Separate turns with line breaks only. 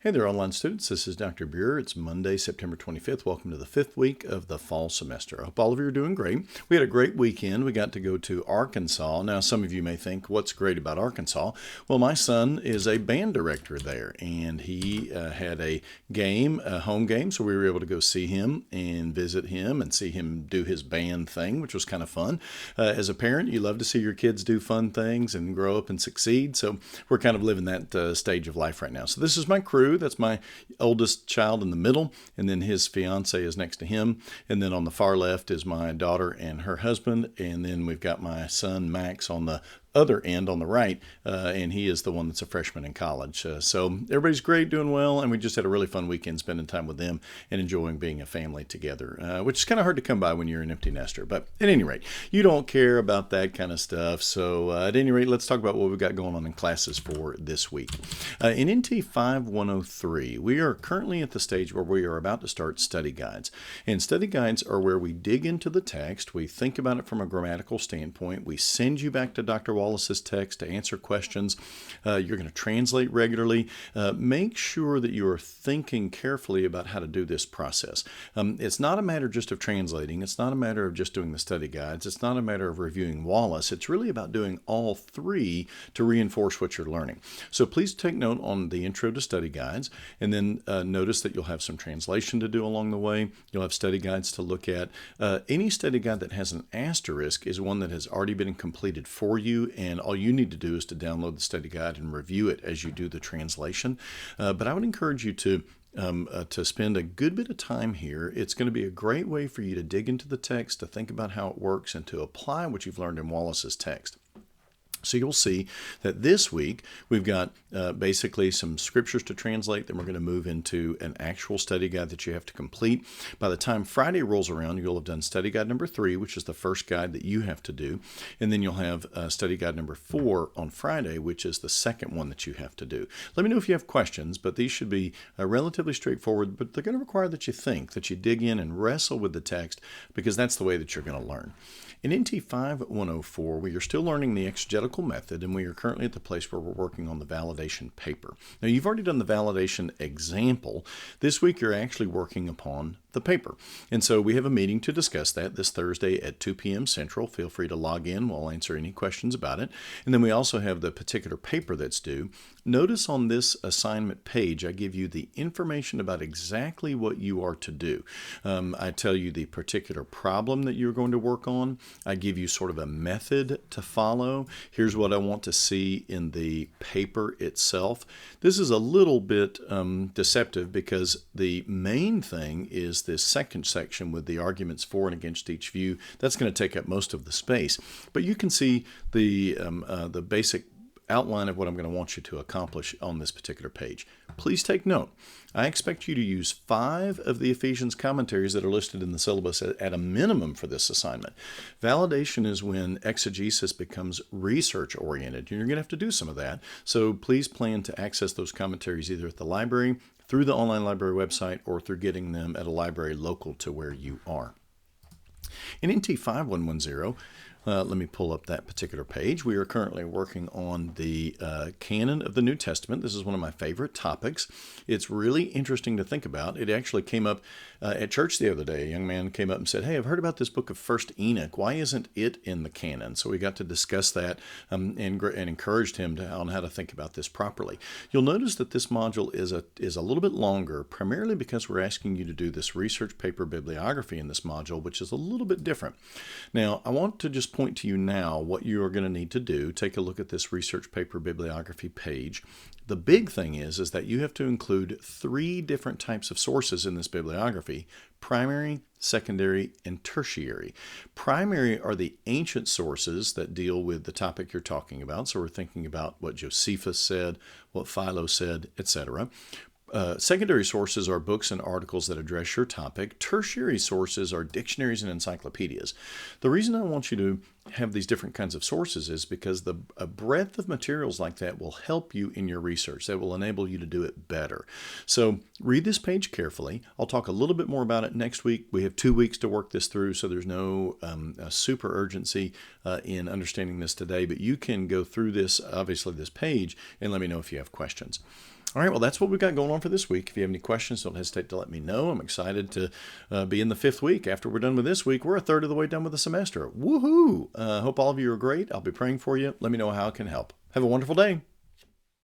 Hey there, online students. This is Dr. Buer. It's Monday, September 25th. Welcome to the fifth week of the fall semester. I hope all of you are doing great. We had a great weekend. We got to go to Arkansas. Now, some of you may think, what's great about Arkansas? Well, my son is a band director there, and he had a home game, so we were able to go see him and visit him and see him do his band thing, which was kind of fun. As a parent, you love to see your kids do fun things and grow up and succeed, so we're kind of living that stage of life right now. So this is my crew. That's my oldest child in the middle, and then his fiance is next to him. And then on the far left is my daughter and her husband. And then we've got my son, Max, on the other end on the right, and he is the one that's a freshman in college. So everybody's great, doing well, and we just had a really fun weekend spending time with them and enjoying being a family together, which is kind of hard to come by when you're an empty nester. But at any rate, you don't care about that kind of stuff. So at any rate, let's talk about what we've got going on in classes for this week. In NT 5103, we are currently at the stage where we are about to start study guides. And study guides are where we dig into the text, we think about it from a grammatical standpoint, we send you back to Dr. Wallace's text to answer questions. You're going to translate regularly. Make sure that you are thinking carefully about how to do this process. It's not a matter just of translating. It's not a matter of just doing the study guides. It's not a matter of reviewing Wallace. It's really about doing all three to reinforce what you're learning. So please take note on the intro to study guides, and then notice that you'll have some translation to do along the way. You'll have study guides to look at. Any study guide that has an asterisk is one that has already been completed for you, and all you need to do is to download the study guide and review it as you do the translation. But I would encourage you to spend a good bit of time here. It's going to be a great way for you to dig into the text, to think about how it works, and to apply what you've learned in Wallace's text. So you'll see that this week we've got basically some scriptures to translate. Then we're going to move into an actual study guide that you have to complete. By the time Friday rolls around, you'll have done study guide number 3, which is the first guide that you have to do. And then you'll have study guide number 4 on Friday, which is the second one that you have to do. Let me know if you have questions, but these should be relatively straightforward, but they're going to require that you think, that you dig in and wrestle with the text, because that's the way that you're going to learn. In NT 5104, we are still learning the exegetical method, and we are currently at the place where we're working on the validation paper. Now, you've already done the validation example. This week, you're actually working upon the paper. And so we have a meeting to discuss that this Thursday at 2 p.m. Central. Feel free to log in. We'll answer any questions about it. And then we also have the particular paper that's due. Notice on this assignment page, I give you the information about exactly what you are to do. I tell you the particular problem that you're going to work on. I give you sort of a method to follow. Here's what I want to see in the paper itself. This is a little bit deceptive, because the main thing is this second section with the arguments for and against each view. That's going to take up most of the space. But you can see the basic outline of what I'm going to want you to accomplish on this particular page. Please take note. I expect you to use 5 of the Ephesians commentaries that are listed in the syllabus at a minimum for this assignment. Validation is when exegesis becomes research-oriented, and you're going to have to do some of that. So please plan to access those commentaries either at the library, through the online library website, or through getting them at a library local to where you are. In NT 5110, let me pull up that particular page. We are currently working on the canon of the New Testament. This is one of my favorite topics. It's really interesting to think about. It actually came up at church the other day. A young man came up and said, "Hey, I've heard about this book of 1st Enoch. Why isn't it in the canon?" So we got to discuss that and encouraged him on how to think about this properly. You'll notice that this module is a little bit longer, primarily because we're asking you to do this research paper bibliography in this module, which is a little bit different. Now, I want to just point to you now what you are going to need to do. Take a look at this research paper bibliography page. The big thing is that you have to include 3 different types of sources in this bibliography: primary, secondary, and tertiary. Primary are the ancient sources that deal with the topic you're talking about. So we're thinking about what Josephus said, what Philo said, etc. Secondary sources are books and articles that address your topic. Tertiary sources are dictionaries and encyclopedias. The reason I want you to have these different kinds of sources is because a breadth of materials like that will help you in your research. That will enable you to do it better. So read this page carefully. I'll talk a little bit more about it next week. We have 2 weeks to work this through, so there's no super urgency in understanding this today, but you can go through this, obviously this page, and let me know if you have questions. All right, well, that's what we've got going on for this week. If you have any questions, don't hesitate to let me know. I'm excited to be in the 5th week. After we're done with this week, we're a third of the way done with the semester. Woohoo! Hope all of you are great. I'll be praying for you. Let me know how I can help. Have a wonderful day.